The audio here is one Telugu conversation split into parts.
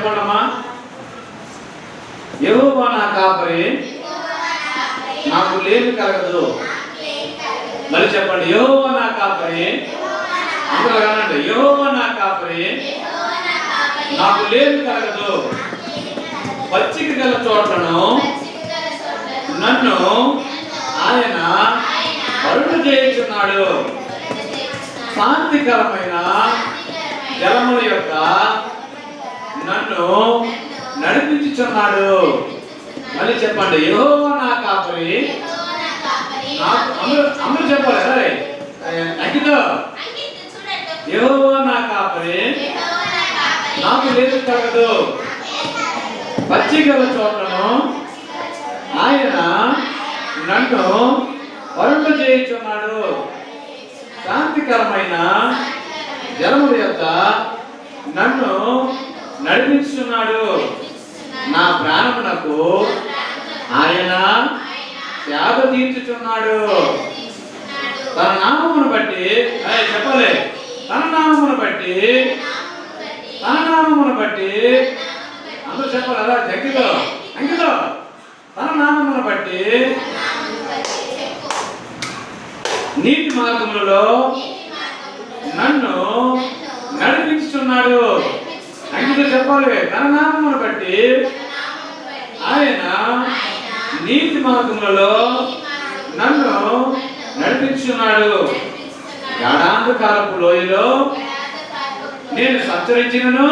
చెప్పండమ్మా. యెహోవా నా కాపరి, నాకు లేమి కలగదు. మళ్ళీ చెప్పండి, యెహోవా నా కాపరి. అందరూ అనండి, యెహోవా నా కాపరి, నాకు లేమి కలగదు. పచ్చిక గల చోట్లను నన్ను ఆయన పరుడు చేయుచున్నాడు. శాంతికరమైన జలముల యొక్క నన్ను నడిపించుచున్నాడు. మళ్ళీ చెప్పండి, యెహోవా నా కాపరి, నాకు అందరూ చెప్పాలి. సరే అంకిత, యెహోవా నా కాపరి, నాకు లేదు కలగదు. పచ్చిగల చోట్లను ఆయన నన్ను పరుండు చేయుచున్నాడు. శాంతికరమైన జలముల యొక్క నన్ను నడిపించుచున్నాడు. నా ప్రాణమునకు ఆయన సేవ తీర్చుచున్నాడు. తన నామమును బట్టి చెప్పలే, తన నామమును బట్టి అందరూ చెప్పాలి. అలా అంకితో తన నామమును బట్టి నీతి మార్గములలో నన్ను నడిపించుచున్నాడు. అంకితో చెప్పాలి, తన నామమును బట్టి ఆయన నీతి మార్గములలో నన్ను నడిపించుచున్నాడు. గాఢాంధకారపు లోయలో నేను సంచరించినను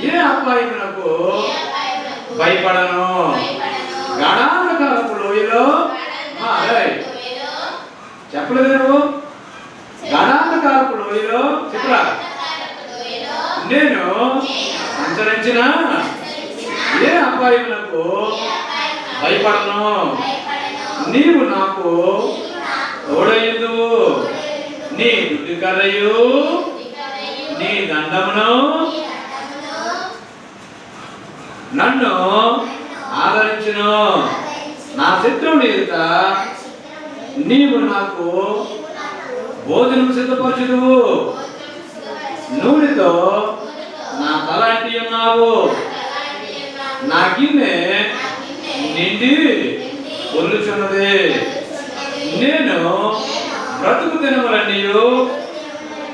ఏ అపాయమునకు భయపడను. గాఢాంధకారపు లోయలో చెప్పలేదు నువ్వు. గాఢాంధకారపు లోయలో చెప్పరా, నేను సంచరించిన ఏ అపాయమునకు భయపడను. నీవు నాకు తోడైందువు. నీ దుడ్డు కర్రయు నీ దండమును నన్ను ఆదరించును. నా శత్రువుని ఎదుట నీవు నాకు భోజనం సిద్ధపరచుదువు. నూనెతో నా తల అంటి ఉన్నావు. నా గిన్నె నిండి పొర్లుచున్నది. నేను బ్రతుకు దినములన్నీ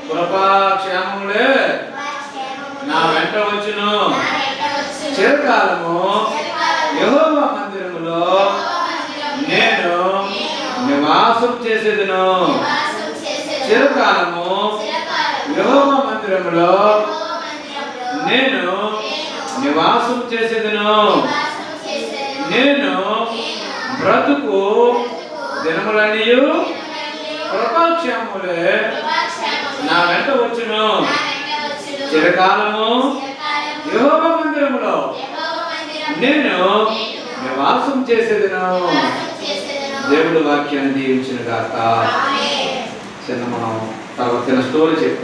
కృపాక్షేమములే నా వెంట వచ్చును. చిరకాలము యెహోవా మందిరములో నేను నివాసం చేసేదను. చిరకాలము యెహోవా మందిరములో నేను నివాసం చేసేదను. నేను బ్రతుకు దినములన్నీ కృపాక్షేమములే నా వెంట వచ్చును. చిరకాలము యెహోవా మందిరములో నేను నివాసం చేసేదను. దేవుడి వాక్యాన్ని దీవించును గాక. చిన్న మనం తర్వాత స్టోరీ చెప్తాం.